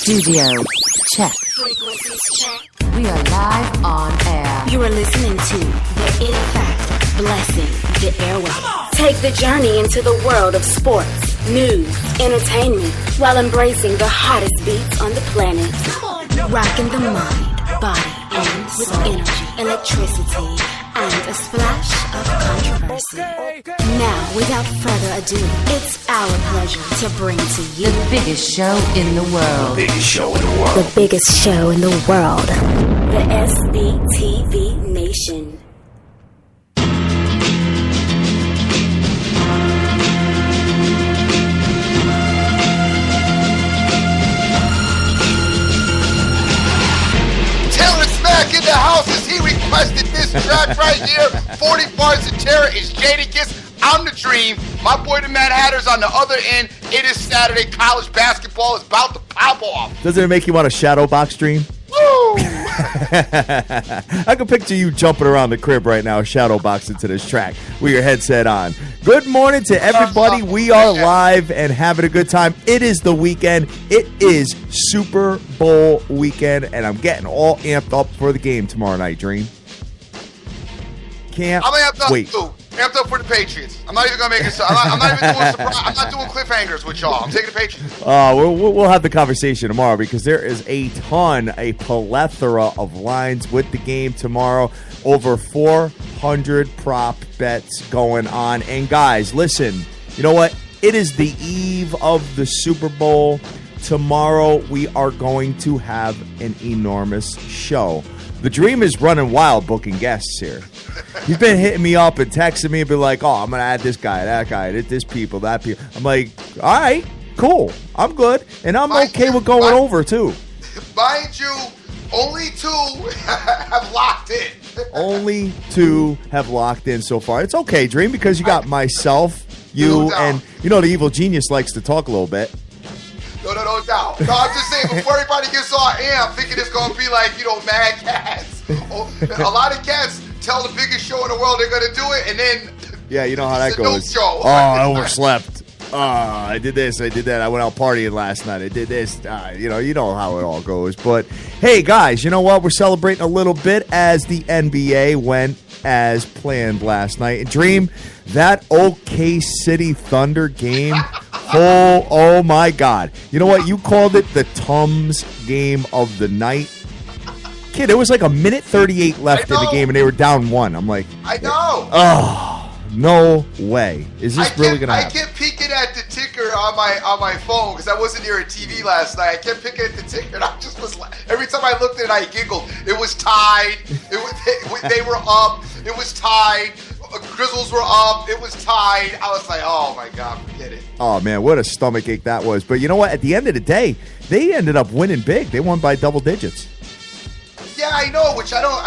Studio check. Frequencies check. We are live on air. You are listening to the In Fact Blessing the Airwaves. Take the journey into the world of sports, news, entertainment, while embracing the hottest beats on the planet. Rocking the mind, body, and with energy, electricity, and a splash of controversy. Now, without further ado, it's our pleasure to bring to you The biggest show in the world. Biggest show in the world. the biggest show in the world, the SBTV Nation. In the house as he requested this track right here. 40 bars of terror is Jadakiss. I'm the Dream. My boy the Mad Hatter's on the other end. It is Saturday. College basketball is about to pop off. Doesn't it make you want a shadow box Dream? Woo! I can picture you jumping around the crib right now, shadow boxing to this track with your headset on. Good morning to everybody. We are live and having a good time. It is the weekend. It is Super Bowl weekend, and I'm getting all amped up for the game tomorrow night, Dream. Can't I'm amped up wait. too. Amped up for the Patriots. I'm not even gonna make it. I'm not even doing surprise. I'm not doing cliffhangers with y'all. I'm taking the Patriots. We'll have the conversation tomorrow because there is a plethora of lines with the game tomorrow. Over 400 prop bets going on. And guys, listen, you know what? It is the eve of the Super Bowl. Tomorrow we are going to have an enormous show. The Dream is running wild booking guests here. He's been hitting me up and texting me and be like, oh, I'm going to add this guy, that guy, this people, that people. I'm like, all right, cool. I'm good. And I'm okay with going over, too. Mind you, only 2 have locked in. Only 2 have locked in so far. It's okay, Dream, because you got myself, you, and, you know, the evil genius likes to talk a little bit. No doubt. No, I'm just saying, before everybody gets all amped, thinking it's going to be like, mad cats. A lot of cats tell the biggest show in the world they're going to do it, and then... Yeah, you know how that goes. No show. Oh, I overslept. I did this, I did that. I went out partying last night. I did this. You know how it all goes. But, hey, guys, you know what? We're celebrating a little bit as the NBA went as planned last night. And Dream, that OK City Thunder game... Oh my God. You know what? You called it the Tums game of the night. Kid, there was like a minute 38 left in the game, and they were down 1. I'm like... I know. Oh, no way. Is this really going to happen? I kept peeking at the ticker on my phone because I wasn't near a TV last night. I kept picking at the ticker, and I just was like... Every time I looked at it, I giggled. It was tied. They were up. It was tied. Grizzles were up. It was tied. I was like, oh, my God, forget it. Oh, man, what a stomach ache that was. But you know what? At the end of the day, they ended up winning big. They won by double digits. Yeah, I know, which I don't...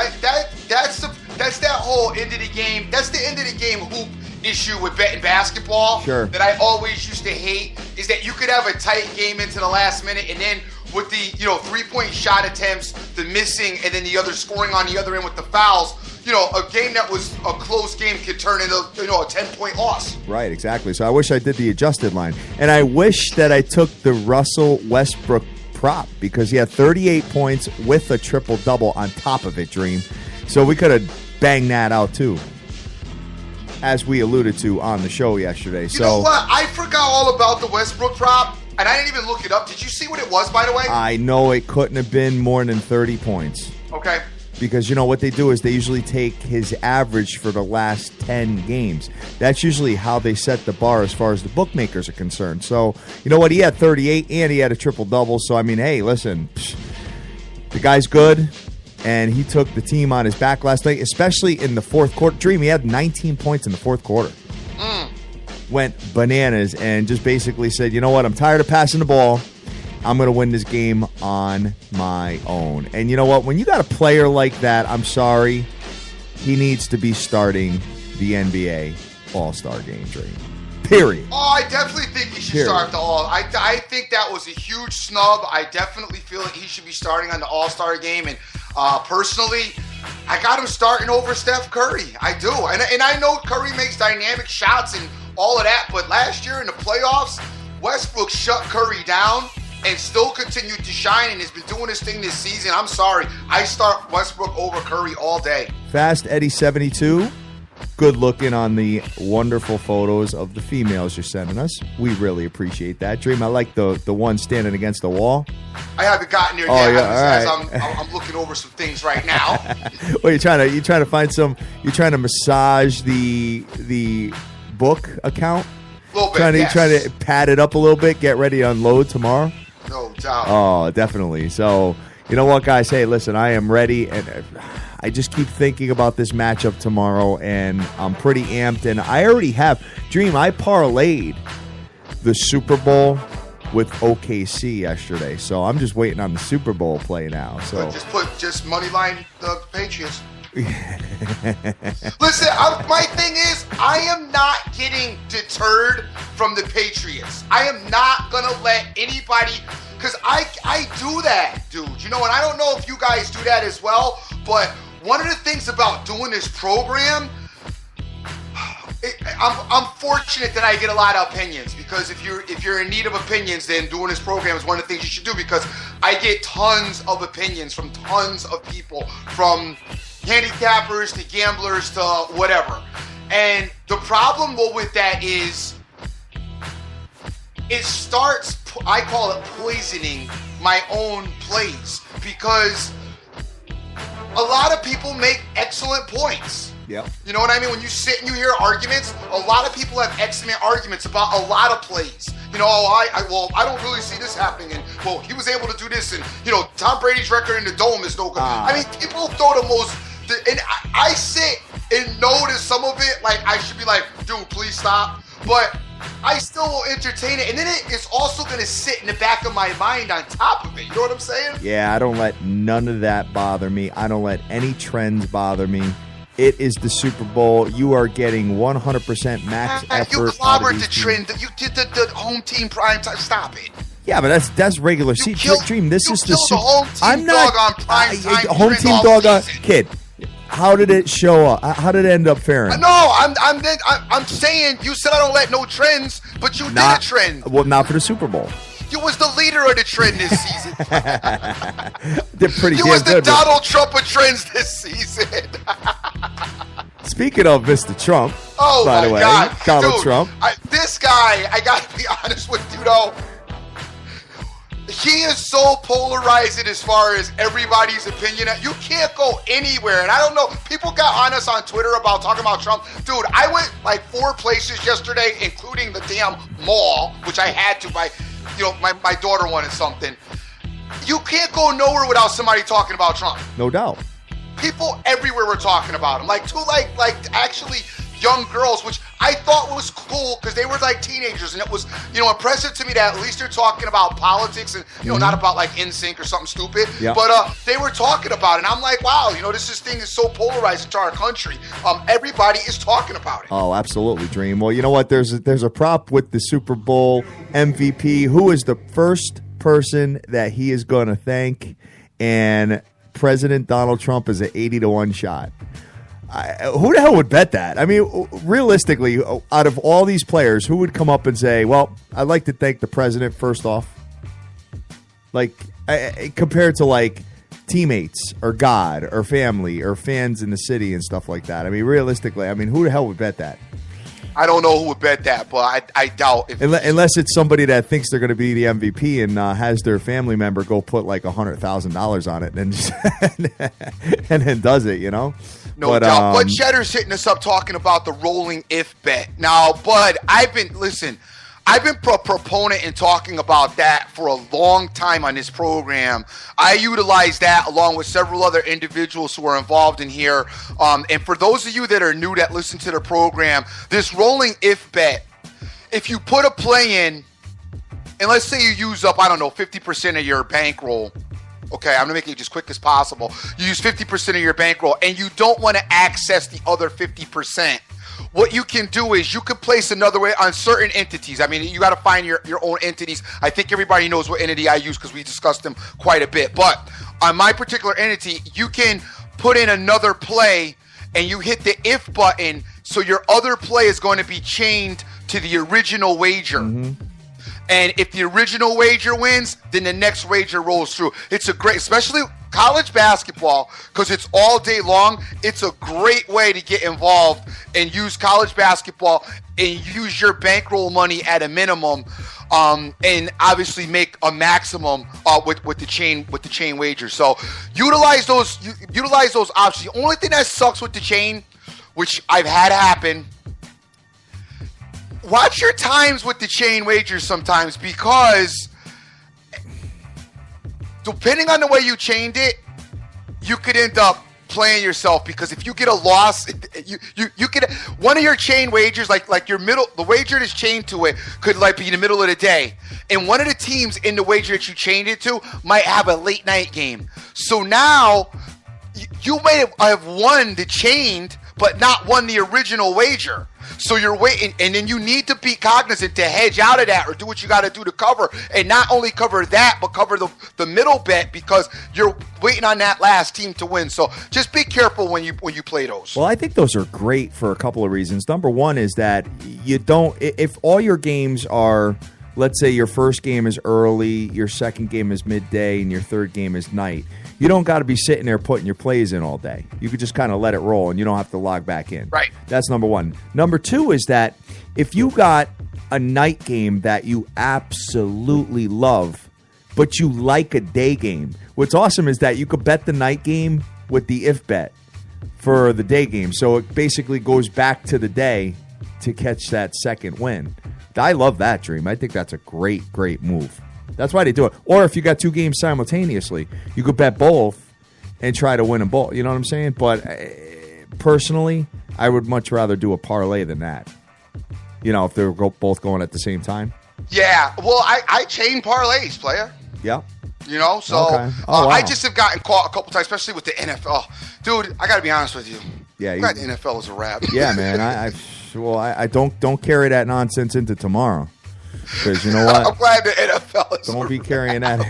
That's that whole end of the game. That's the end of the game hoop issue with betting basketball. Sure. That I always used to hate is that you could have a tight game into the last minute, and then with the 3-point shot attempts, the missing, and then the other scoring on the other end with the fouls, a game that was a close game could turn into a 10-point loss. Right, exactly. So I wish I did the adjusted line, and I wish that I took the Russell Westbrook prop because he had 38 points with a triple-double on top of it, Dream. So we could have banged that out too, as we alluded to on the show yesterday. You know what? I forgot all about the Westbrook prop, and I didn't even look it up. Did you see what it was, by the way? I know it couldn't have been more than 30 points. Okay. Because, what they do is they usually take his average for the last 10 games. That's usually how they set the bar as far as the bookmakers are concerned. So, you know what? He had 38 and he had a triple-double. So, I mean, hey, listen, the guy's good. And he took the team on his back last night, especially in the fourth quarter. Dream, he had 19 points in the fourth quarter. Went bananas and just basically said, you know what? I'm tired of passing the ball. I'm going to win this game on my own. And you know what? When you got a player like that, I'm sorry, he needs to be starting the NBA All-Star Game, Dream. Period. Oh, I definitely think he should start the All. I think that was a huge snub. I definitely feel like he should be starting on the All-Star Game. And personally, I got him starting over Steph Curry. I do. And I know Curry makes dynamic shots and all of that. But last year in the playoffs, Westbrook shut Curry down. and still continued to shine and has been doing his thing this season. I'm sorry. I start Westbrook over Curry all day. Fast Eddie 72. Good looking on the wonderful photos of the females you're sending us. We really appreciate that. Dream, I like the one standing against the wall. I haven't gotten there yet. I'm looking over some things right now. Well, you're trying to find some. You're trying to massage the book account. A little bit. Trying to pad it up a little bit. Get ready to unload tomorrow. No doubt. Oh, definitely. So you know what, guys? Hey, listen, I am ready, and I just keep thinking about this matchup tomorrow, and I'm pretty amped. And I already have Dream. I parlayed the Super Bowl with OKC yesterday, so I'm just waiting on the Super Bowl play now. So just money line the Patriots. Listen, my thing is, I am not getting deterred from the Patriots. I am not gonna let anybody, because I do that, dude. You know, and I don't know if you guys do that as well, but one of the things about doing this program, I'm fortunate that I get a lot of opinions, because if you're in need of opinions, then doing this program is one of the things you should do, because I get tons of opinions from tons of people, from handicappers to gamblers to whatever. And the problem with that is it starts, I call it poisoning my own plays, because a lot of people make excellent points. Yep. You know what I mean? When you sit and you hear arguments, a lot of people have excellent arguments about a lot of plays. You know, I don't really see this happening, and well, he was able to do this, and you know, Tom Brady's record in the dome is no good. I mean, people throw the most, and I sit and notice some of it, like I should be like, dude, please stop. But I still will entertain it, and then it's also going to sit in the back of my mind on top of it. You know what I'm saying? Yeah, I don't let none of that bother me. I don't let any trends bother me. It is the Super Bowl. You are getting 100% max effort. You clobbered the trend. You did the home team prime time. Stop it. Yeah, but that's regular season. Dream. This is the Super Bowl. I'm not on prime time. Home team dog on kid. How did it show up? How did it end up faring? No, I'm saying you said I don't let no trends, but you did a trend. Well, not for the Super Bowl. You was the leader of the trend this season. They're pretty you damn was the good, Donald Trump of trends this season. Speaking of Mr. Trump, oh by my the way, God. Donald Dude, Trump. This guy, I gotta be honest with you though, he is so polarizing as far as everybody's opinion. You can't go anywhere. And I don't know, people got on us on Twitter about talking about Trump. Dude, I went like 4 places yesterday, including the damn mall, which I had to buy. You know, my daughter wanted something. You can't go nowhere without somebody talking about Trump. No doubt. People everywhere were talking about him. Like actually young girls, which I thought was cool because they were like teenagers, and it was, you know, impressive to me that at least they're talking about politics and, you know, not about like NSYNC or something stupid. Yep. But they were talking about it, and I'm like, wow, you know, this thing is so polarizing to our country. Everybody is talking about it. Oh, absolutely, Dream. Well, you know what? There's a prop with the Super Bowl MVP. Who is the first person that he is going to thank? And President Donald Trump is an 80-1 shot. Who the hell would bet that? I mean, realistically, out of all these players, who would come up and say, well, I'd like to thank the president first off? Like, compared to, like, teammates or God or family or fans in the city and stuff like that. I mean, realistically, who the hell would bet that? I don't know who would bet that, but I doubt. Unless it's somebody that thinks they're going to be the MVP and has their family member go put like $100,000 on it and just and then does it, you know? No doubt. But Cheddar's hitting us up talking about the rolling if bet. Now, Bud, I've been a proponent in talking about that for a long time on this program. I utilize that along with several other individuals who are involved in here. And for those of you that are new that listen to the program, this rolling if bet, if you put a play in, and let's say you use up, 50% of your bankroll. Okay, I'm going to make it as quick as possible. You use 50% of your bankroll, and you don't want to access the other 50%. What you can do is you can place another way on certain entities. I mean, you got to find your own entities. I think everybody knows what entity I use because we discussed them quite a bit. But on my particular entity, you can put in another play, and you hit the if button, so your other play is going to be chained to the original wager. Mm-hmm. And if the original wager wins, then the next wager rolls through. It's a great, especially college basketball, because it's all day long. It's a great way to get involved and use college basketball and use your bankroll money at a minimum, and obviously make a maximum with the chain wager. So utilize those options. The only thing that sucks with the chain, which I've had happen, watch your times with the chain wagers sometimes, because depending on the way you chained it, you could end up playing yourself, because if you get a loss, you could, one of your chain wagers, like your middle, the wager that's chained to it could like be in the middle of the day, and one of the teams in the wager that you chained it to might have a late night game. So now you may have won the chained, but not won the original wager. So you're waiting, and then you need to be cognizant to hedge out of that or do what you got to do to cover, and not only cover that, but cover the middle bet, because you're waiting on that last team to win. So just be careful when you play those. Well, I think those are great for a couple of reasons. Number one is that you don't, if all your games are, let's say your first game is early, your second game is midday, and your third game is night, you don't got to be sitting there putting your plays in all day. You could just kind of let it roll, and you don't have to log back in. Right. That's number one. Number two is that if you got a night game that you absolutely love, but you like a day game, what's awesome is that you could bet the night game with the if bet for the day game. So it basically goes back to the day to catch that second win. I love that, Dream. I think that's a great, great move. That's why they do it. Or if you got two games simultaneously, you could bet both and try to win them both. You know what I'm saying? But personally, I would much rather do a parlay than that. You know, if they're both going at the same time. Yeah. Well, I chain parlays, player. Yeah. You know, so okay. Wow. I just have gotten caught a couple times, especially with the NFL. Dude, I got to be honest with you. Yeah. The NFL is a wrap. Yeah, man. I don't carry that nonsense into tomorrow. Because you know what? I'm glad the NFL is. Don't be carrying that.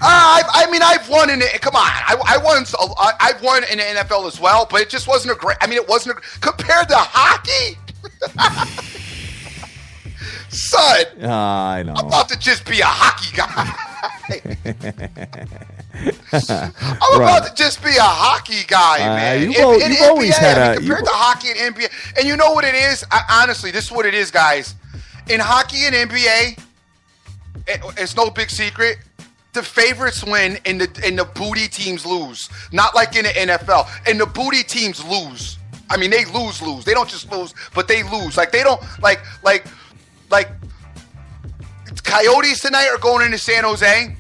I mean, I've won in it. Come on, I've won in the NFL as well, but it just wasn't a great. I mean, it wasn't compared to hockey. Son, I know. I'm about to just be a hockey guy. I'm about to just be a hockey guy, man. You've always had a compared to hockey and NBA. And you know what it is? Honestly, this is what it is, guys. In hockey and NBA, it's no big secret. The favorites win and the booty teams lose. Not like in the NFL. And the booty teams lose. I mean, they lose. They don't just lose, but they lose. Like they don't like Coyotes tonight are going into San Jose.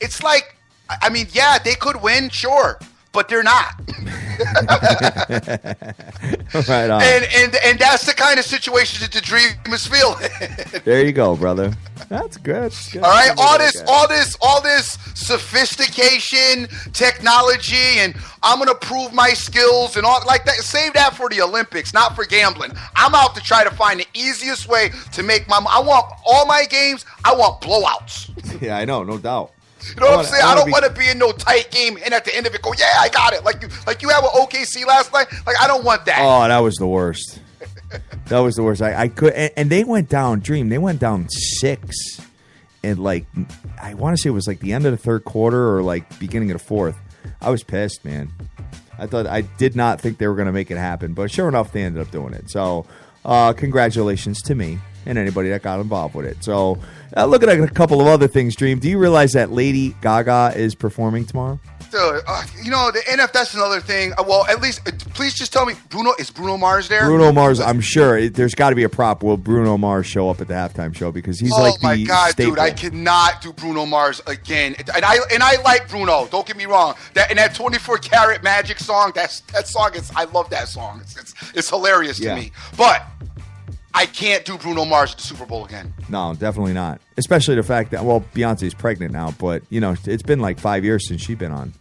It's like, I mean, yeah, they could win, sure, but they're not. Right on. And that's the kind of situation that the Dream is feeling. There you go, brother. That's good. All right, all this sophistication, technology, and I'm gonna prove my skills and all like that. Save that for the Olympics, not for gambling. I'm out to try to find the easiest way to make my. I want all my games. I want blowouts. Yeah, I know, no doubt. You know what I'm saying? I don't want to be in no tight game and at the end of it go, yeah, I got it. Like you had with OKC last night. Like I don't want that. Oh, that was the worst. That was the worst. I could, and they went down. Dream. They went down 6, and like I want to say it was like the end of the third quarter or like beginning of the fourth. I was pissed, man. I did not think they were going to make it happen, but sure enough, they ended up doing it. So, congratulations to me and anybody that got involved with it. So, looking at a couple of other things, Dream. Do you realize that Lady Gaga is performing tomorrow? Dude, you know, the NF, that's another thing. Well, at least, please just tell me, is Bruno Mars there? Bruno Mars, I'm sure. There's got to be a prop. Will Bruno Mars show up at the halftime show? Because he's like the Oh, my God, staple. dude, I cannot do Bruno Mars again. And I like Bruno, don't get me wrong. That 24 Karat Magic song, that song, I love that song. It's hilarious to me. But I can't do Bruno Mars at the Super Bowl again. No, definitely not. Especially the fact that, well, Beyonce's pregnant now, but, you know, it's been like 5 years since she's been on.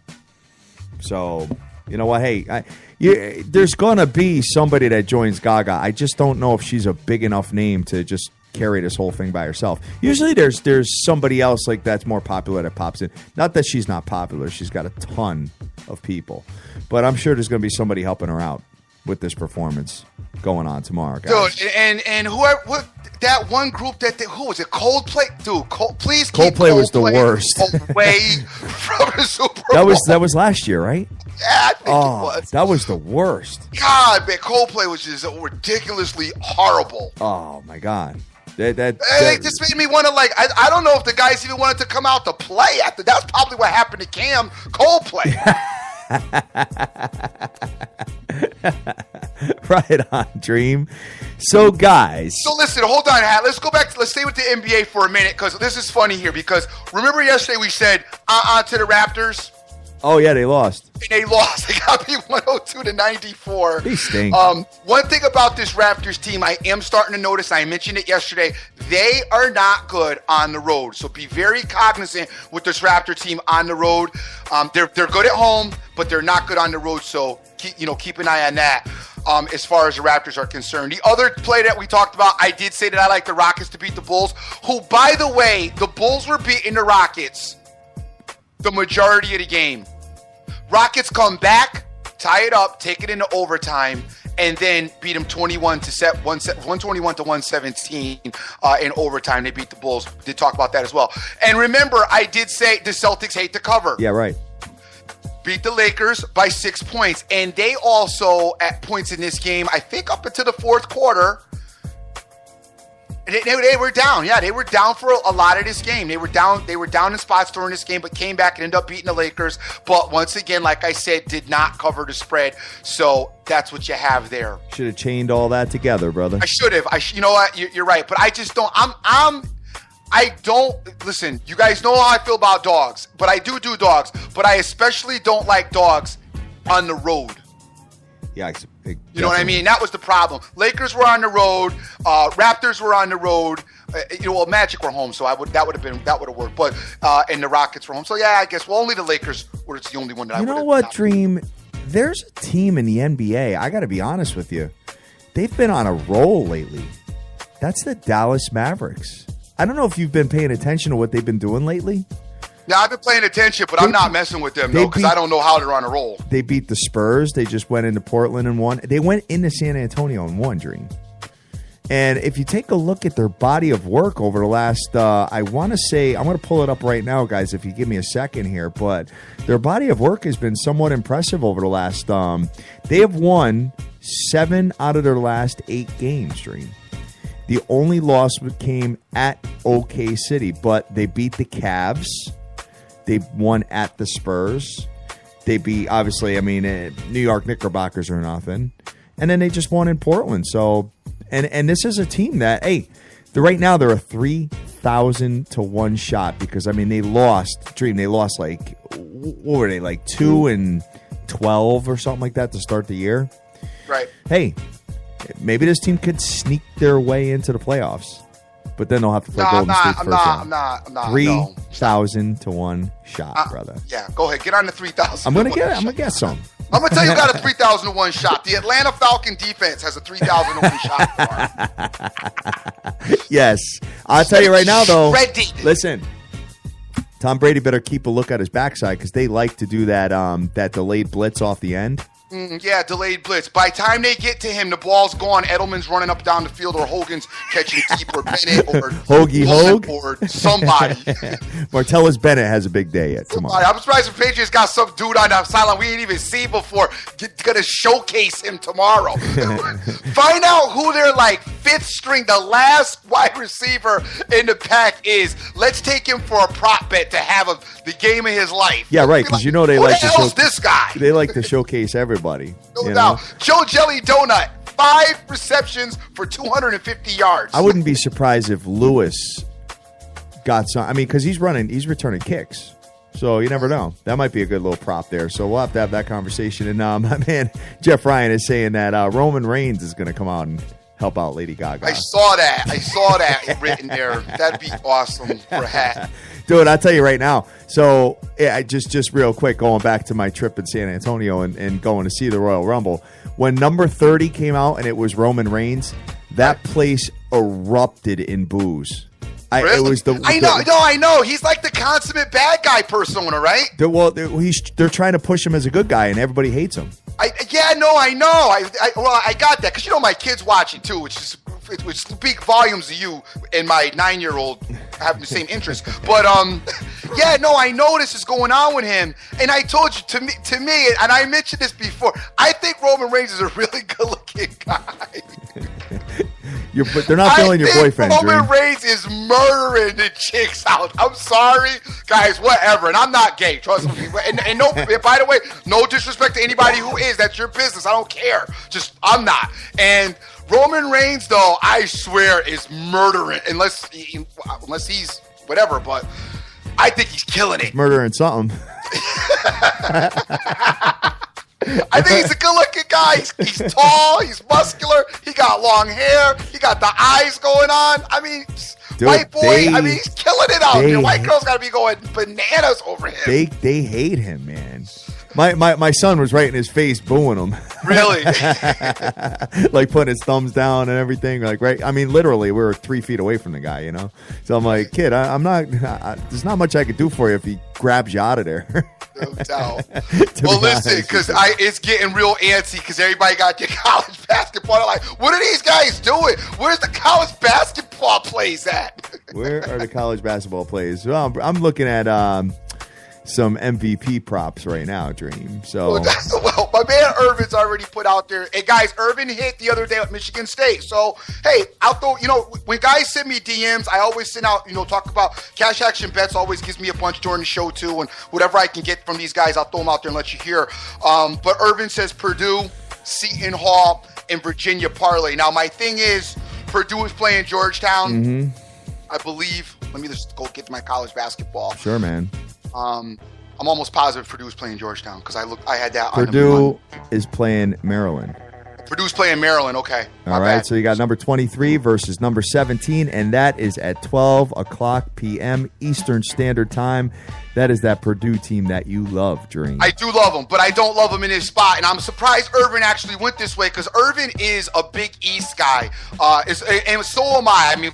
So, you know what? Hey, there's going to be somebody that joins Gaga. I just don't know if she's a big enough name to just carry this whole thing by herself. Usually there's somebody else like that's more popular that pops in. Not that she's not popular. She's got a ton of people. But I'm sure there's going to be somebody helping her out with this performance going on tomorrow, guys. Dude, and whoever, that one group who was it? Coldplay, dude. Please keep Coldplay was the worst. Away from the Super Bowl. That was last year, right? Yeah, I think it was. That was the worst. God, man, Coldplay was just ridiculously horrible. Oh my God. It just made me want to I don't know if the guys even wanted to come out to play after. That's probably what happened to Cam Coldplay. Right on, Dream. So, guys. So, listen, hold on, Hat. Let's go back. Let's stay with the NBA for a minute because this is funny here. Because remember yesterday we said, to the Raptors? Oh, yeah, they lost. And they lost. They got beat 102-94. They stink. One thing about this Raptors team, I am starting to notice, I mentioned it yesterday, they are not good on the road. So be very cognizant with this Raptor team on the road. They're good at home, but they're not good on the road. So keep an eye on that. As far as the Raptors are concerned. The other play that we talked about, I did say that I like the Rockets to beat the Bulls, who, by the way, the Bulls were beating the Rockets the majority of the game. Rockets come back, tie it up, take it into overtime, and then beat them 121-117 in overtime. They beat the Bulls. Did talk about that as well. And remember, I did say the Celtics hate to cover. Yeah, right. Beat the Lakers by 6 points. And they also, at points in this game, I think up into the fourth quarter, they were down. Yeah, they were down for a lot of this game. They were down in spots during this game, but came back and ended up beating the Lakers. But once again, like I said, did not cover the spread. So that's what you have there. Should have chained all that together, brother. I should have. You know what? You're right. But I just don't. I don't listen. You guys know how I feel about dogs, but I do dogs. But I especially don't like dogs on the road. Yeah, you know what I mean? That was the problem. Lakers were on the road. Raptors were on the road. Magic were home, so that would have worked. But and the Rockets were home. So yeah, I guess only the Lakers were the only one that I would have. You know what, Dream? There's a team in the NBA. I got to be honest with you. They've been on a roll lately. That's the Dallas Mavericks. I don't know if you've been paying attention to what they've been doing lately. Yeah, I've been paying attention, but I'm not messing with them, though, because I don't know how they're on a roll. They beat the Spurs. They just went into Portland and won. They went into San Antonio and won, Dream. And if you take a look at their body of work over the last, I want to say, I'm going to pull it up right now, guys, if you give me a second here. But their body of work has been somewhat impressive over the last, they have won 7 out of their last 8 games, Dream. The only loss came at OK City, but they beat the Cavs. They won at the Spurs. They beat, obviously, New York Knickerbockers are nothing. And then they just won in Portland. So, and this is a team that, right now they're a 3,000 to 1 shot because, they lost, Dream, they lost what were they, 2-12 or something like that to start the year? Right. Hey, maybe this team could sneak their way into the playoffs. But then they'll have to play Golden State first round. I'm not. 3,000 to 1 shot, brother. Yeah, go ahead. Get on the 3,000. I'm gonna get some. I'm gonna tell you, got a 3,000 to 1 shot. The Atlanta Falcon defense has a 3,000 to 1 shot for it. Yes, I'll tell you right now, though. Ready. Listen, Tom Brady better keep a look at his backside because they like to do that that delayed blitz off the end. Yeah, delayed blitz. By the time they get to him, the ball's gone. Edelman's running up down the field, or Hogan's catching deep, or Bennett, or Hoagie, or somebody. Martellus Bennett has a big day tomorrow. I'm surprised the Patriots got some dude on the sideline we ain't even seen before. Gonna showcase him tomorrow. Find out who their 5th string, the last wide receiver in the pack is. Let's take him for a prop bet to have the game of his life. Yeah, right. Because they like to show this guy. They like to showcase everybody. No doubt. Joe Jelly Donut, 5 receptions for 250 yards. I wouldn't be surprised if Lewis got some. Because he's returning kicks. So you never know. That might be a good little prop there. So we'll have to have that conversation. And my man Jeff Ryan is saying that Roman Reigns is going to come out and help out Lady Gaga. I saw that written there. That'd be awesome for a hat. Dude, I'll tell you right now. So, I just real quick, going back to my trip in San Antonio and going to see the Royal Rumble. When number 30 came out and it was Roman Reigns, that place erupted in boos. Really? It was I know. He's like the consummate bad guy persona, right? They're trying to push him as a good guy, and everybody hates him. I know. I got that because my kids watch it too, which is it would speak volumes to you and my 9-year-old having the same interest. But yeah, no, I know this is going on with him, and I told you to me, and I mentioned this before. I think Roman Reigns is a really good-looking guy. But they're not feeling your boyfriend. Roman Reigns is murdering the chicks out. I'm sorry, guys, whatever. And I'm not gay, trust me. And no, by the way, no disrespect to anybody who is. That's your business. I don't care. Just I'm not. And Roman Reigns, though, I swear, is murdering. Unless he's whatever, but I think he's killing it. He's murdering something. I think he's a good-looking guy. He's tall. He's muscular. He got long hair. He got the eyes going on. I mean, dude, white boy. He's killing it out there. White girls got to be going bananas over him. They hate him, man. My son was right in his face booing him. Really? Like putting his thumbs down and everything. Like, right. I mean, literally, we were 3 feet away from the guy, you know? So I'm like, kid, I'm not, there's not much I could do for you if he grabs you out of there. No doubt. Well, listen, because it's getting real antsy because everybody got their college basketball. They're like, what are these guys doing? Where's the college basketball plays at? Where are the college basketball plays? Well, I'm looking at some MVP props right now, Dream. So well, my man Irvin's already put out there. Hey guys, Irvin hit the other day at Michigan State. So hey, I'll throw, when guys send me DMs, I always send out, talk about Cash Action Bets always gives me a bunch during the show too, and whatever I can get from these guys, I'll throw them out there and let you hear. But Irvin says Purdue, Seton Hall, and Virginia parlay. Now my thing is Purdue is playing Georgetown. I believe. Let me just go get to my college basketball. Sure, man. I'm almost positive Purdue's playing Georgetown because I had that. Purdue is playing Maryland. Purdue's playing Maryland. Okay. All right. So you got number 23 versus number 17, and that is at 12 o'clock p.m. Eastern Standard Time. That is that Purdue team that you love, Dream. I do love him, but I don't love him in his spot. And I'm surprised Irvin actually went this way because Irvin is a Big East guy. And so am I. I mean,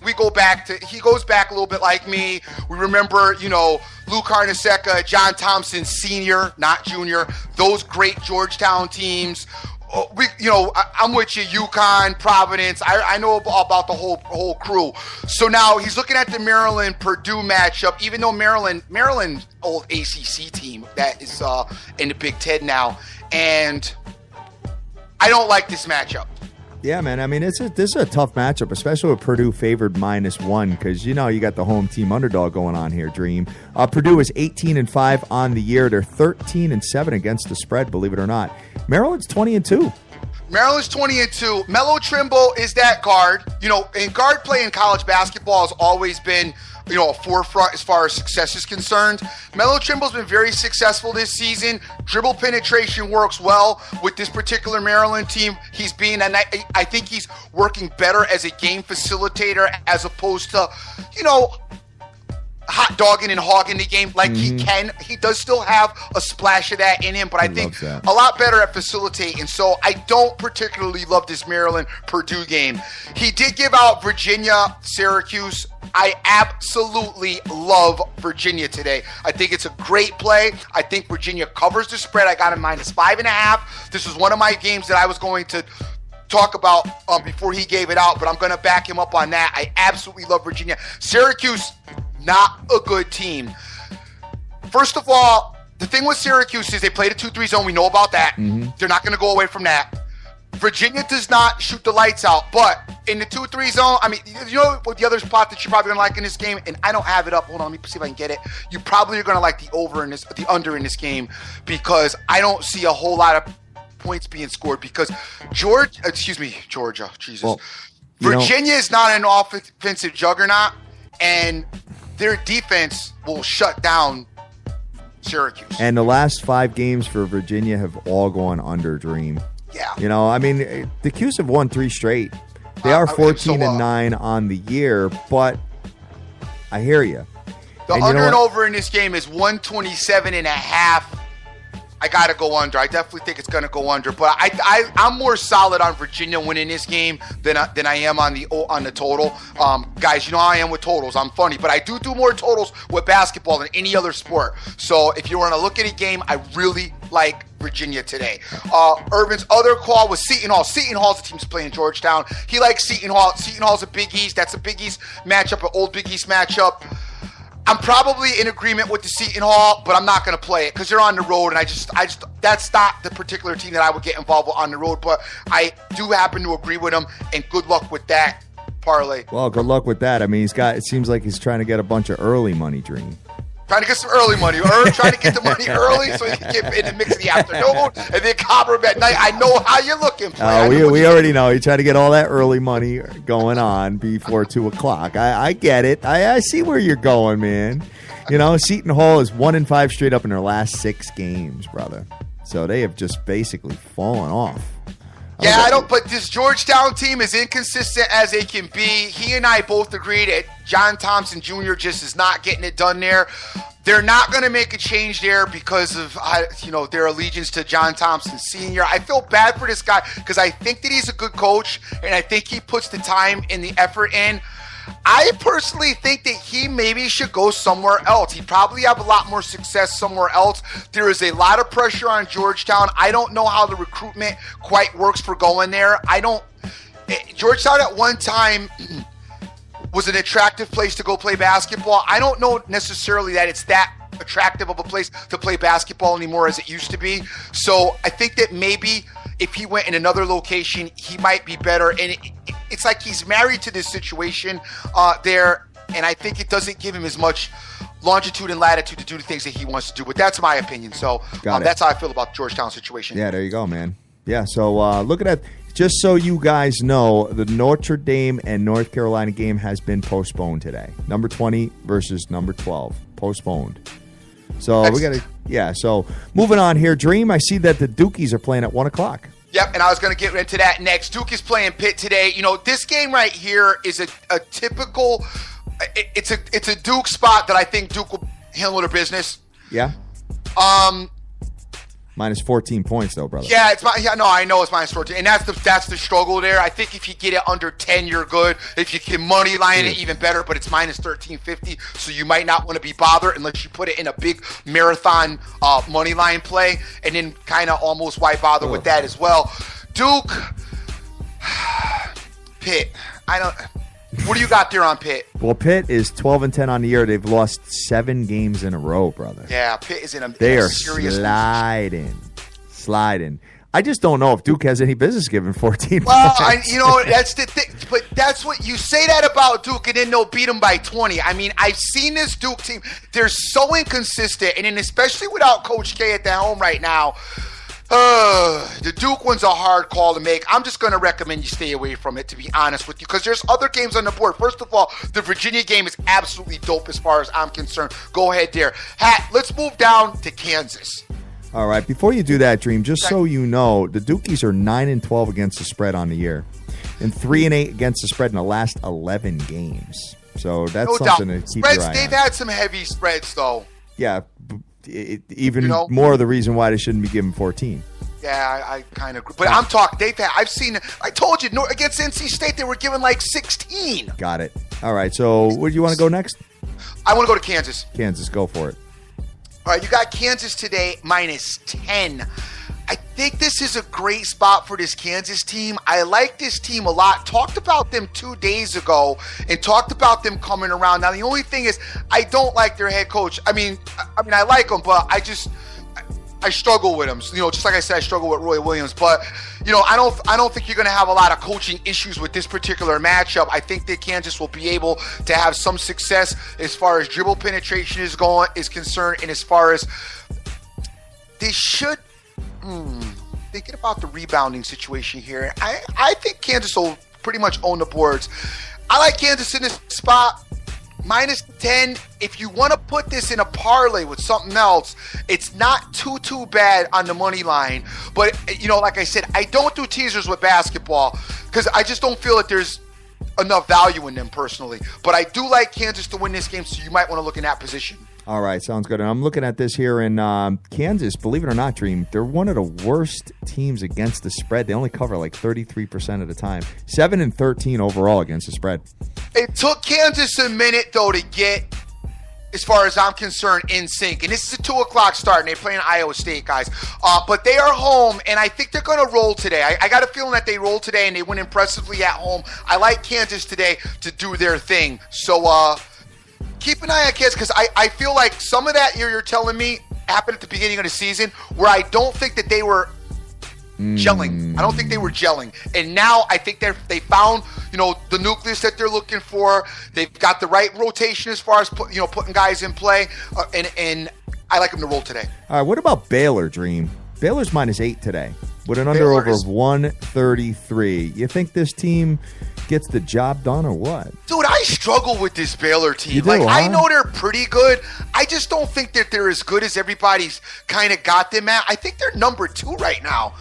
he goes back a little bit like me. We remember, Lou Carnesecca, John Thompson Sr., not Jr., those great Georgetown teams. I'm with you, UConn, Providence. I know about the whole crew. So now he's looking at the Maryland-Purdue matchup, even though Maryland, old ACC team that is in the Big Ten now, and I don't like this matchup. Yeah, man. I mean, this is a tough matchup, especially with Purdue favored -1 because, you got the home team underdog going on here, Dream. Purdue is 18-5 on the year. They're 13-7 against the spread, believe it or not. Maryland's 20-2. Maryland's 20-2. Melo Trimble is that guard. And guard play in college basketball has always been, a forefront as far as success is concerned. Melo Trimble's been very successful this season. Dribble penetration works well with this particular Maryland team. And I think he's working better as a game facilitator as opposed to, hot dogging and hogging the game like he can. He does still have a splash of that in him, but I think a lot better at facilitating. So I don't particularly love this Maryland-Purdue game. He did give out Virginia-Syracuse. I absolutely love Virginia today. I think it's a great play. I think Virginia covers the spread. I got him -5.5. This was one of my games that I was going to talk about before he gave it out, but I'm going to back him up on that. I absolutely love Virginia. Syracuse, not a good team. First of all, the thing with Syracuse is they played a 2-3 zone. We know about that. They're not going to go away from that. Virginia does not shoot the lights out, but in the 2-3 zone, I mean, what the other spot that you're probably going to like in this game, and I don't have it up. Hold on, let me see if I can get it. You probably are going to like the under in this game because I don't see a whole lot of points being scored because Georgia, Jesus. Well, Virginia is not an offensive juggernaut, and their defense will shut down Syracuse. And the last 5 games for Virginia have all gone under, Dream. Yeah. I mean, the Cuse have won 3 straight. They are 14-9 on the year, but I hear you. The under and over in this game is 127.5. I got to go under. I definitely think it's going to go under, but I'm more solid on Virginia winning this game than I am on the total. Guys, you know how I am with totals. I'm funny, but I do more totals with basketball than any other sport. So if you want to look at a game, I really like Virginia today. Urban's other call was Seton Hall. Seton Hall's the team's playing Georgetown. He likes Seton Hall. Seton Hall's a Big East. That's a Big East matchup, an old Big East matchup. I'm probably in agreement with the Seton Hall, but I'm not going to play it because they're on the road, and I just that's not the particular team that I would get involved with on the road. But I do happen to agree with him, and good luck with that parlay. Well, good luck with that. I mean, it seems like he's trying to get a bunch of early money, Dream. Trying to get some early money, or trying to get the money early so he can get in the mix in the afternoon and then cobble him at night. I know how you're looking. We already know. You try to get all that early money going on before 2 o'clock. I get it. I see where you're going, man. You know, Seton Hall is 1-5 straight up in their last 6 games, brother. So they have just basically fallen off. Yeah, but this Georgetown team is inconsistent as they can be. He and I both agree that John Thompson Jr. just is not getting it done there. They're not going to make a change there because of their allegiance to John Thompson Sr. I feel bad for this guy because I think that he's a good coach, and I think he puts the time and the effort in. I personally think that he maybe should go somewhere else. He'd probably have a lot more success somewhere else. There is a lot of pressure on Georgetown. I don't know how the recruitment quite works for going there. Georgetown at one time was an attractive place to go play basketball. I don't know necessarily that it's that attractive of a place to play basketball anymore as it used to be. So I think that maybe if he went in another location, he might be better. And it's like he's married to this situation there, and I think it doesn't give him as much longitude and latitude to do the things that he wants to do. But that's my opinion. So that's how I feel about the Georgetown situation. Yeah, there you go, man. Yeah, so looking at, just so you guys know, the Notre Dame and North Carolina game has been postponed today. Number 20 versus number 12. Postponed. So we got to, so moving on here. Dream, I see that the Dukies are playing at 1 o'clock. Yep, and I was going to get into that next. Duke is playing Pitt today. You know, this game right here is a typical, it's a Duke spot that I think Duke will handle their business. Yeah. Minus 14 points, though, brother. Yeah, I know it's minus 14, and that's the struggle there. I think if you get it under 10, you're good. If you can money line it, even better. But it's minus 13.50, so you might not want to be bothered unless you put it in a big marathon money line play, and then kind of almost why bother with that as well. Duke, Pitt. What do you got there on Pitt? Well, Pitt is 12-10 on the year. They've lost 7 games in a row, brother. Yeah, Pitt is in a serious sliding. I just don't know if Duke has any business giving 14 Well, points. that's the thing. But that's what you say that about Duke, and then they'll beat them by 20. I mean, I've seen this Duke team. They're so inconsistent, and then especially without Coach K at the helm right now, the Duke one's a hard call to make. I'm just going to recommend you stay away from it, to be honest with you, because there's other games on the board. First of all, the Virginia game is absolutely dope as far as I'm concerned. Go ahead there. Let's move down to Kansas. All right, before you do that, Dream, just so you know, the Dukies are 9-12 against the spread on the year, and 3-8 against the spread in the last 11 games. So that's something to keep your eye on. They've had some heavy spreads, though. Yeah, even more of the reason why they shouldn't be given 14. Yeah, I kind of agree. But I'm talking, I told you, against NC State, they were given like 16. Got it. All right, so where do you want to go next? I want to go to Kansas. Kansas, go for it. All right, you got Kansas today, minus 10. I think this is a great spot for this Kansas team. I like this team a lot. Talked about them 2 days ago and talked about them coming around. Now, the only thing is I don't like their head coach. I mean, I like him, but I struggle with him. Just like I said, I struggle with Roy Williams. But, I don't think you're going to have a lot of coaching issues with this particular matchup. I think that Kansas will be able to have some success as far as dribble penetration is concerned, and as far as they should. Thinking about the rebounding situation here, I think Kansas will pretty much own the boards. I like Kansas in this spot. Minus 10, if you want to put this in a parlay with something else, it's not too bad on the money line. But, like I said, I don't do teasers with basketball because I just don't feel that there's enough value in them personally. But I do like Kansas to win this game, so you might want to look in that position. All right, sounds good. And I'm looking at this here in Kansas. Believe it or not, Dream, they're one of the worst teams against the spread. They only cover like 33% of the time. 7-13 overall against the spread. It took Kansas a minute, though, to get as far as I'm concerned, in sync. And this is a 2 o'clock start, and they're playing Iowa State, guys. But they are home, and I think they're going to roll today. I got a feeling that they roll today, and they win impressively at home. I like Kansas today to do their thing. So keep an eye on Kansas, because I feel like some of that you're telling me happened at the beginning of the season, where I don't think that they were gelling. I don't think they were gelling. And now I think they found, the nucleus that they're looking for. They've got the right rotation as far as putting guys in play. And I like them to roll today. All right, what about Baylor, Dream? Baylor's -8 today with an under-over of 133. You think this team gets the job done or what? Dude, I struggle with this Baylor team. You do, huh? I know they're pretty good. I just don't think that they're as good as everybody's kind of got them at. I think they're number 2 right now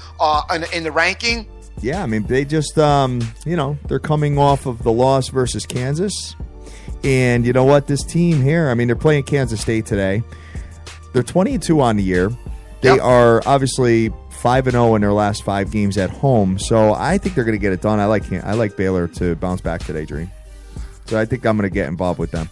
in the ranking. Yeah, I mean, they just, they're coming off of the loss versus Kansas. And you know what? This team here, I mean, they're playing Kansas State today. They're 22 on the year. They are obviously 5-0 in their last 5 games at home. So I think they're going to get it done. I like Baylor to bounce back today, Dream. So I think I'm going to get involved with them.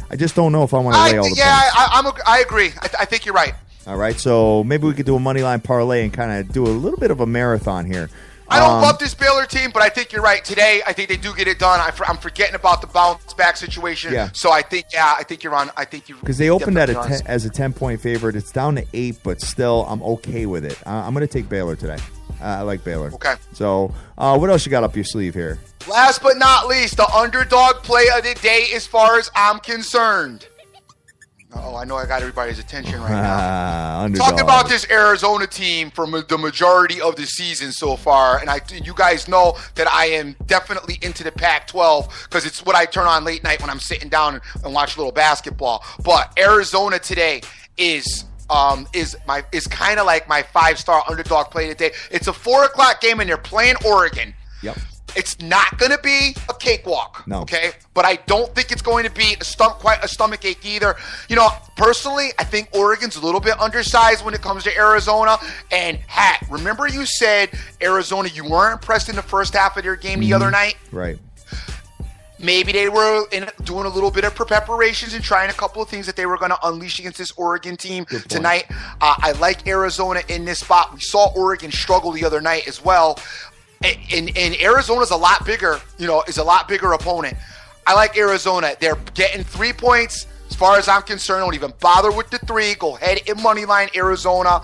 I just don't know if I want to lay all the points. I agree. I think you're right. All right, so maybe we could do a money line parlay and kind of do a little bit of a marathon here. I don't love this Baylor team, but I think you're right. Today, I think they do get it done. I'm forgetting about the bounce back situation. Yeah. So I think you're on. I think you because they opened as a 10-point favorite. It's down to 8, but still, I'm okay with it. I'm going to take Baylor today. I like Baylor. Okay. So what else you got up your sleeve here? Last but not least, the underdog play of the day, as far as I'm concerned. Oh, I know I got everybody's attention right now. Talking about this Arizona team for the majority of the season so far, and you guys know that I am definitely into the Pac-12 because it's what I turn on late night when I'm sitting down and watch a little basketball. But Arizona today is kind of like my 5-star underdog play today. It's a 4 o'clock game, and they're playing Oregon. Yep. It's not going to be a cakewalk, no. Okay? But I don't think it's going to be quite a stomach ache either. Personally, I think Oregon's a little bit undersized when it comes to Arizona. And, remember you said, Arizona, you weren't impressed in the first half of their game the other night? Right. Maybe they were doing a little bit of preparations and trying a couple of things that they were going to unleash against this Oregon team tonight. I like Arizona in this spot. We saw Oregon struggle the other night as well. And Arizona's a lot bigger, is a lot bigger opponent. I like Arizona. They're getting 3 points. As far as I'm concerned, don't even bother with the 3. Go ahead and money line Arizona.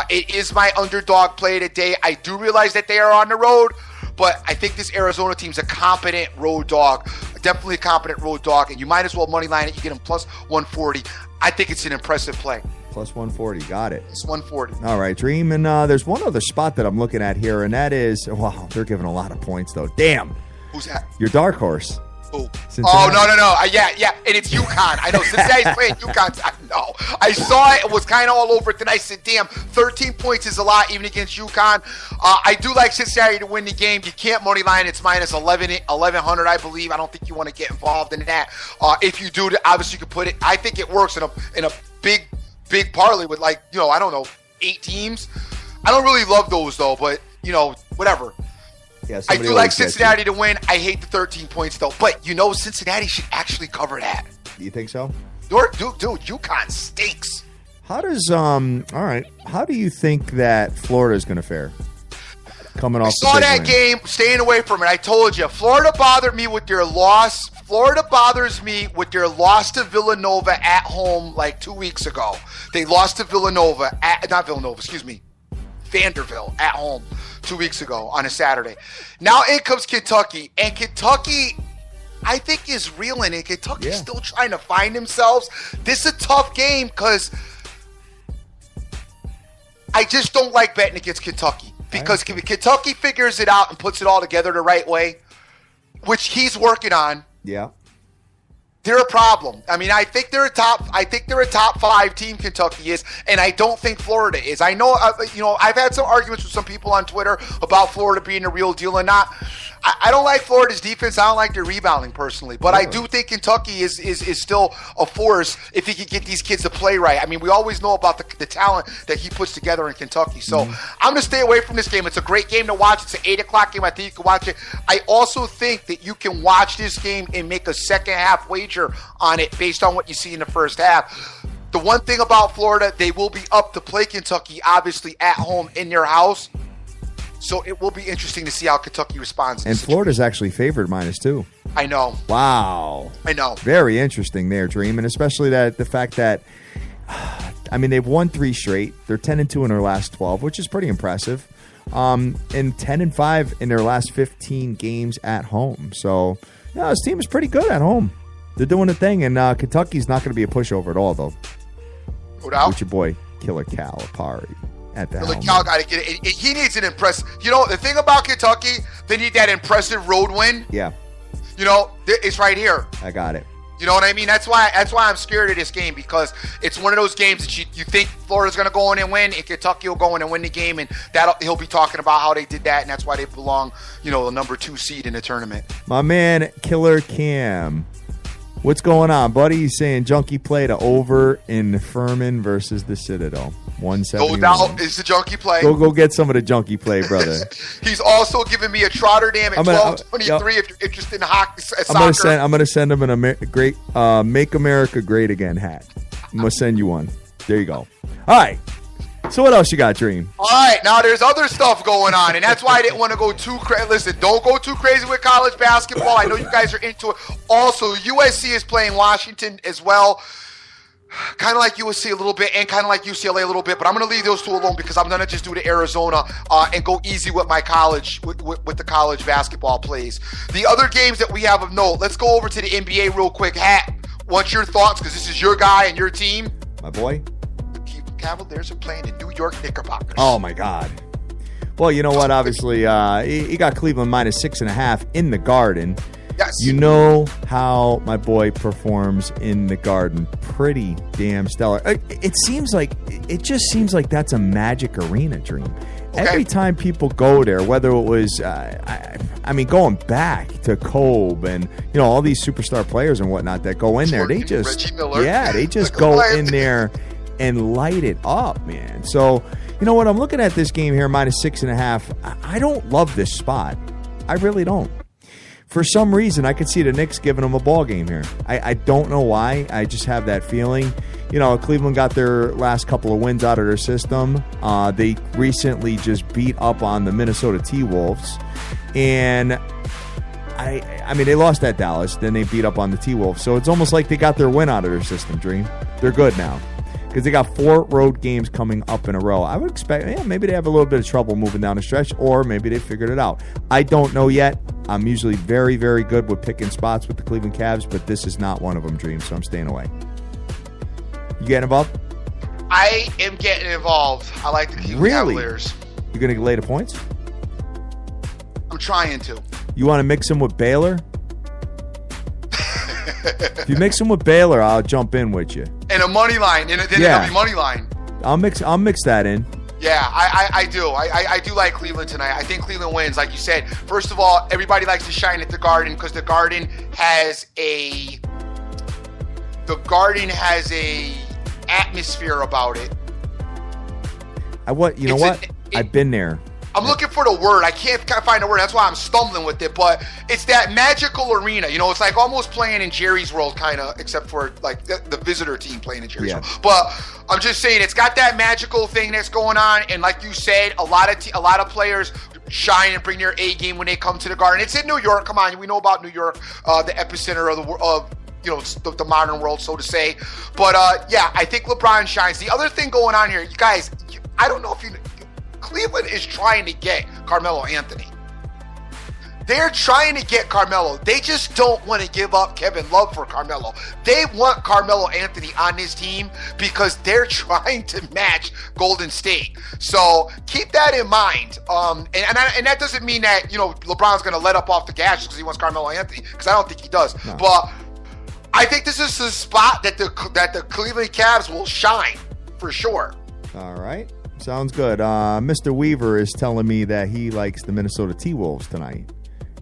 It is my underdog play today. I do realize that they are on the road, but I think this Arizona team's a competent road dog. Definitely a competent road dog, and you might as well money line it. You get them plus 140. I think it's an impressive play. Plus 140. Got it. It's 140. All right, Dream. And there's one other spot that I'm looking at here, and that is, wow, they're giving a lot of points, though. Damn. Who's that? Your dark horse. Who? Cincinnati. Oh, no. Yeah. And it's UConn. I know. Cincinnati's playing UConn. I know. I saw it. It was kind of all over it. Then I said, damn, 13 points is a lot even against UConn. I do like Cincinnati to win the game. You can't money line. It's minus 1,100, I believe. I don't think you want to get involved in that. If you do, obviously you can put it. I think it works in a big parlay with 8 teams. I don't really love those though, but whatever. Yeah, I do like Cincinnati to win. I hate the 13 points though, but Cincinnati should actually cover that. You think so? Dude, UConn stinks. How does all right? How do you think that Florida is going to fare? Coming off, I saw that game. Staying away from it. I told you, Florida bothered me with their loss. Florida bothers me with their loss to Villanova at home 2 weeks ago. They lost to Vanderbilt at home 2 weeks ago on a Saturday. Now in comes Kentucky, and Kentucky, I think, is reeling, and Kentucky's still trying to find themselves. This is a tough game because I just don't like betting against Kentucky because Kentucky figures it out and puts it all together the right way, which he's working on. Yeah. They're a problem. I mean, I think they're a top 5 team. Kentucky is, and I don't think Florida is. I know, I've had some arguments with some people on Twitter about Florida being the real deal and not. I don't like Florida's defense. I don't like their rebounding personally, but I do think Kentucky is still a force if he can get these kids to play right. I mean, we always know about the talent that he puts together in Kentucky. So I'm going to stay away from this game. It's a great game to watch. It's an 8 o'clock game. I think you can watch it. I also think that you can watch this game and make a second half wager temperature on it based on what you see in the first half. The one thing about Florida, they will be up to play Kentucky, obviously at home in their house. So it will be interesting to see how Kentucky responds. And Florida's actually favored -2. I know. Wow. I know. Very interesting there, Dream, and especially the fact that, I mean, they've won 3 straight. They're 10-2 in their last 12, which is pretty impressive. And 10-5 in their last 15 games at home. So, yeah, this team is pretty good at home. They're doing a thing, and Kentucky's not going to be a pushover at all, though. No doubt. With your boy, Killer Calipari. At the helm. Cal got to get it. He needs an impressive. You know, the thing about Kentucky, they need that impressive road win. Yeah. You know, it's right here. I got it. You know what I mean? That's why I'm scared of this game, because it's one of those games that you think Florida's going to go in and win, and Kentucky will go in and win the game, and he'll be talking about how they did that, and that's why they belong, the number 2 seed in the tournament. My man, Killer Cam. What's going on, buddy? He's saying junkie play to over in Furman versus the Citadel. 171. No doubt it's the junkie play. Go get some of the junkie play, brother. He's also giving me a Trotterdam at 12:23 if you're interested in hockey. Soccer. I'm gonna send him an great Make America Great Again hat. I'm gonna send you one. There you go. All right. So what else you got, Dream? All right, now there's other stuff going on, and that's why I didn't want to go too crazy. Listen, don't go too crazy with college basketball. I know you guys are into it. Also, USC is playing Washington as well. Kind of like USC a little bit and kind of like UCLA a little bit, but I'm going to leave those two alone because I'm going to just do the Arizona and go easy with my college, with the college basketball plays. The other games that we have of note, let's go over to the NBA real quick. Hat, what's your thoughts? Because this is your guy and your team. My boy. Cavaliers are playing the New York Knickerbockers. Oh, my God. Well, you know what? Obviously, he got Cleveland -6.5 in the Garden. Yes. You know how my boy performs in the Garden. Pretty damn stellar. It just seems like that's a magic arena, Dream. Okay. Every time people go there, whether it was, going back to Kobe and, all these superstar players and whatnot that go in there, they just go in there and light it up, man. So, you know what? I'm looking at this game here, -6.5. I don't love this spot. I really don't. For some reason, I could see the Knicks giving them a ball game here. I don't know why. I just have that feeling. Cleveland got their last couple of wins out of their system. They recently just beat up on the Minnesota T-Wolves. And, they lost at Dallas. Then they beat up on the T-Wolves. So it's almost like they got their win out of their system, Dream. They're good now. Because they got 4 road games coming up in a row. I would expect, maybe they have a little bit of trouble moving down the stretch, or maybe they figured it out. I don't know yet. I'm usually very, very good with picking spots with the Cleveland Cavs, but this is not one of them, Dream, so I'm staying away. You getting involved? I am getting involved. I like the Cleveland Cavaliers. You going to lay the points? I'm trying to. You want to mix them with Baylor? If you mix them with Baylor, I'll jump in with you. And a money line. Then it'll be money line. I'll mix that in. Yeah, I do. I do like Cleveland tonight. I think Cleveland wins. Like you said, first of all, everybody likes to shine at the Garden because the Garden has a atmosphere about it. I've been there. I'm looking for the word. I can't find the word. That's why I'm stumbling with it. But it's that magical arena. It's like almost playing in Jerry's World, kind of, except for like the visitor team playing in Jerry's World. But I'm just saying, it's got that magical thing that's going on. And like you said, a lot of players shine and bring their A game when they come to the Garden. It's in New York. Come on, we know about New York, the epicenter of the modern world, so to say. But I think LeBron shines. The other thing going on here, you guys, I don't know if you. Cleveland is trying to get Carmelo Anthony. They're trying to get Carmelo. They just don't want to give up Kevin Love for Carmelo. They want Carmelo Anthony on this team because they're trying to match Golden State. So keep that in mind. And that doesn't mean that LeBron's going to let up off the gas because he wants Carmelo Anthony, because I don't think he does. No. But I think this is the spot that the Cleveland Cavs will shine for sure. All right. Sounds good. Mr. Weaver is telling me that he likes the Minnesota T-Wolves tonight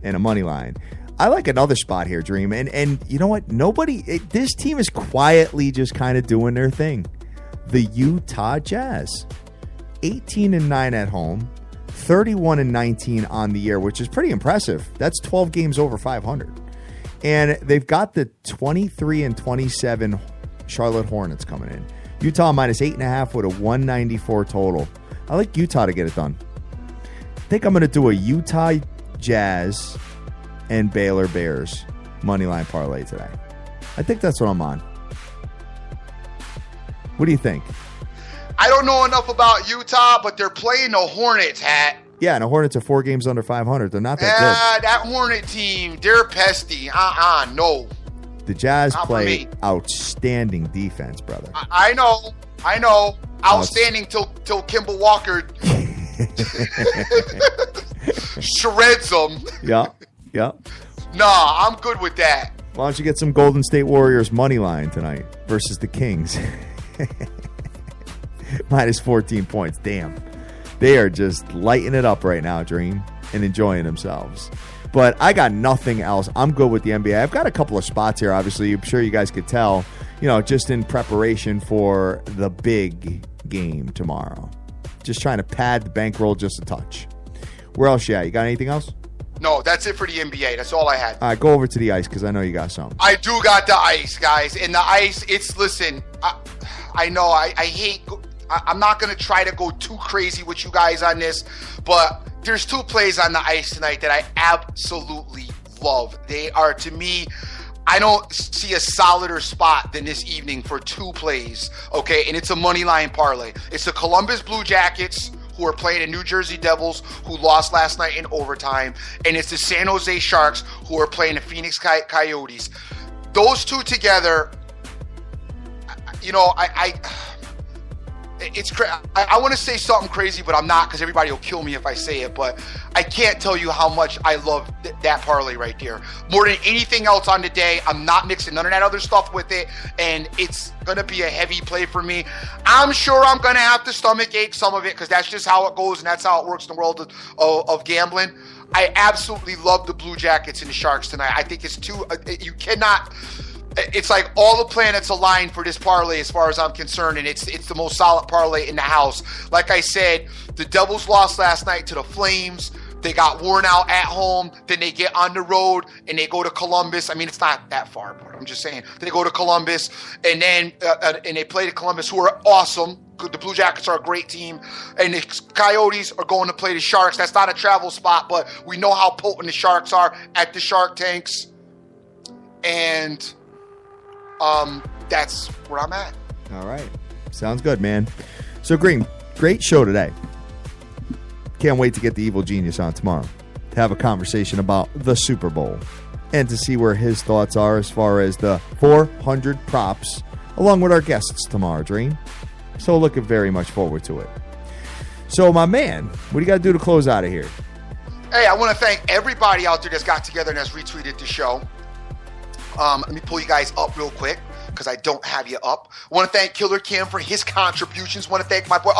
and a money line. I like another spot here, Dream. And you know what? This team is quietly just kind of doing their thing. The Utah Jazz. 18-9 at home. 31-19 on the year, which is pretty impressive. That's 12 games over 500. And they've got the 23-27 Charlotte Hornets coming in. Utah minus 8.5 with a 194 total. I like Utah to get it done. I think I'm going to do a Utah Jazz and Baylor Bears moneyline parlay today. I think that's what I'm on. What do you think? I don't know enough about Utah, but they're playing the Hornets, Hat. Yeah, and the Hornets are 4 games under 500. They're not that good. That Hornet team, they're pesty. No. The Jazz Not play outstanding defense, brother. I know. Outstanding till Kimball Walker shreds them. Yeah. Nah, I'm good with that. Why don't you get some Golden State Warriors money line tonight versus the Kings? Minus 14 points. Damn. They are just lighting it up right now, Dream, and enjoying themselves. But I got nothing else. I'm good with the NBA. I've got a couple of spots here, obviously. I'm sure you guys could tell, just in preparation for the big game tomorrow. Just trying to pad the bankroll just a touch. Where else you at? You got anything else? No, that's it for the NBA. That's all I had. All right, go over to the ice because I know you got some. I do got the ice, guys. And the ice, listen, I know I hate... I'm not going to try to go too crazy with you guys on this, but there's 2 plays on the ice tonight that I absolutely love. They are, to me, I don't see a solider spot than this evening for 2 plays, okay? And it's a money line parlay. It's the Columbus Blue Jackets, who are playing the New Jersey Devils, who lost last night in overtime, and it's the San Jose Sharks, who are playing the Phoenix Coyotes. Those 2 together, it's I want to say something crazy, but I'm not because everybody will kill me if I say it. But I can't tell you how much I love that parlay right there. More than anything else on the day, I'm not mixing none of that other stuff with it, and it's going to be a heavy play for me. I'm sure I'm going to have to stomach ache some of it because that's just how it goes, and that's how it works in the world of gambling. I absolutely love the Blue Jackets and the Sharks tonight. I think it's you cannot... It's like all the planets align for this parlay as far as I'm concerned, and it's the most solid parlay in the house. Like I said, the Devils lost last night to the Flames. They got worn out at home. Then they get on the road, and they go to Columbus. I mean, it's not that far, but I'm just saying. They go to Columbus, and then and they play the Columbus, who are awesome. The Blue Jackets are a great team, and the Coyotes are going to play the Sharks. That's not a travel spot, but we know how potent the Sharks are at the Shark Tanks, and... that's where I'm at. All right. Sounds good, man. So, Green, great show today. Can't wait to get the Evil Genius on tomorrow to have a conversation about the Super Bowl and to see where his thoughts are as far as the 400 props along with our guests tomorrow, Dream. So, looking very much forward to it. So, my man, what do you got to do to close out of here? Hey, I want to thank everybody out there that's got together and has retweeted the show. Let me pull you guys up real quick because I don't have you up. I want to thank Killer Kim for his contributions. I want to thank my boy.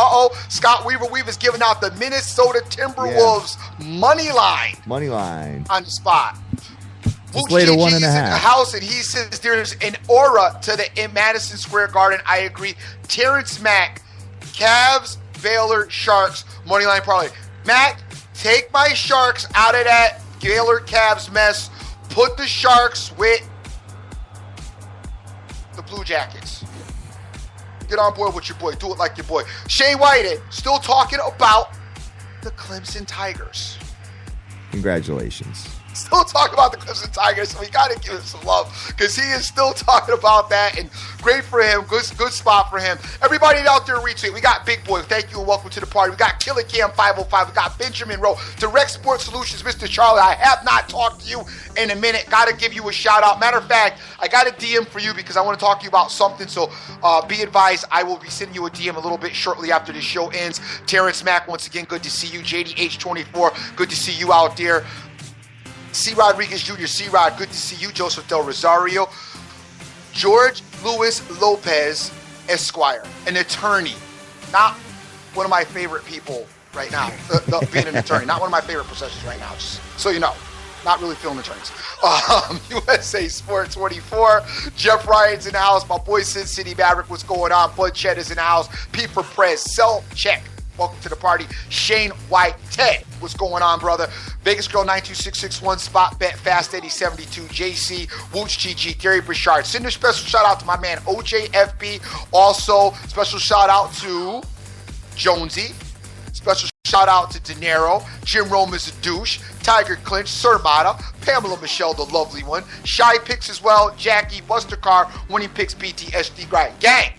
Scott Weaver. Weaver's giving out the Minnesota Timberwolves money line. Money line. On the spot. Just later 1.5. In the house, and he says there's an aura to the in Madison Square Garden. I agree. Terrence Mack, Cavs, Baylor, Sharks, money line parlay. Matt, take my Sharks out of that Baylor Cavs mess. Put the Sharks with the Blue Jackets. Get on board with your boy. Do it like your boy. Shane Whited still talking about the Clemson Tigers. Congratulations. Still talking about the Clemson Tigers, so we got to give him some love because he is still talking about that, and great for him. Good spot for him. Everybody out there retweet. We got Big Boy. Thank you and welcome to the party. We got Killer Cam 505. We got Benjamin Rowe. Direct Sports Solutions, Mr. Charlie. I have not talked to you in a minute. Got to give you a shout out. Matter of fact, I got a DM for you because I want to talk to you about something. So be advised, I will be sending you a DM a little bit shortly after the show ends. Terrence Mack, once again, good to see you. JDH24, good to see you out there. C. Rodriguez Jr., C-Rod, good to see you. Joseph Del Rosario. George Luis Lopez, Esquire, an attorney. Not one of my favorite people right now, being an attorney. Not one of my favorite professions right now, just so you know. Not really feeling attorneys. USA Sport 24. Jeff Ryan's in the house. My boy Sin City Maverick, what's going on? Bud Chet is in the house. P for Prez, Self Check Welcome to the party. Shane White, Ted, what's going on, brother? Vegas Girl 92661, Spot Bet, Fast Eddie 72, JC, Wooch GG, Gary Bouchard. Send a special shout out to my man OJFB. Also, special shout out to Jonesy. Special shout out to De Niro, Jim Rome is a douche, Tiger Clinch, Sir Mata, Pamela Michelle, the lovely one, Shy picks as well, Jackie, Buster Carr, when he picks PTSD Grind. Gang!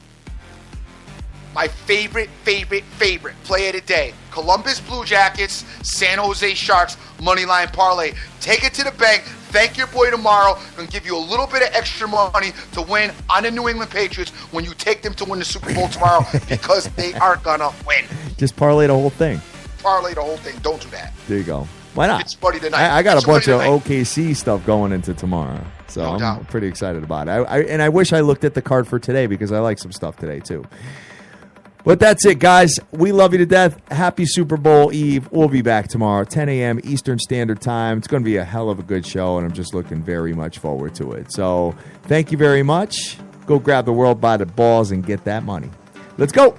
My favorite play of the day. Columbus Blue Jackets, San Jose Sharks, Moneyline Parlay. Take it to the bank. Thank your boy tomorrow. Going to give you a little bit of extra money to win on the New England Patriots when you take them to win the Super Bowl tomorrow because they are going to win. Just parlay the whole thing. Parlay the whole thing. Don't do that. There you go. Why not? It's buddy tonight. I got a bunch of tonight. OKC stuff going into tomorrow. So No I'm doubt. pretty excited about it. And I wish I looked at the card for today because I like some stuff today too. But that's it, guys. We love you to death. Happy Super Bowl Eve. We'll be back tomorrow, 10 a.m. Eastern Standard Time. It's going to be a hell of a good show, and I'm just looking very much forward to it. So thank you very much. Go grab the world by the balls and get that money. Let's go.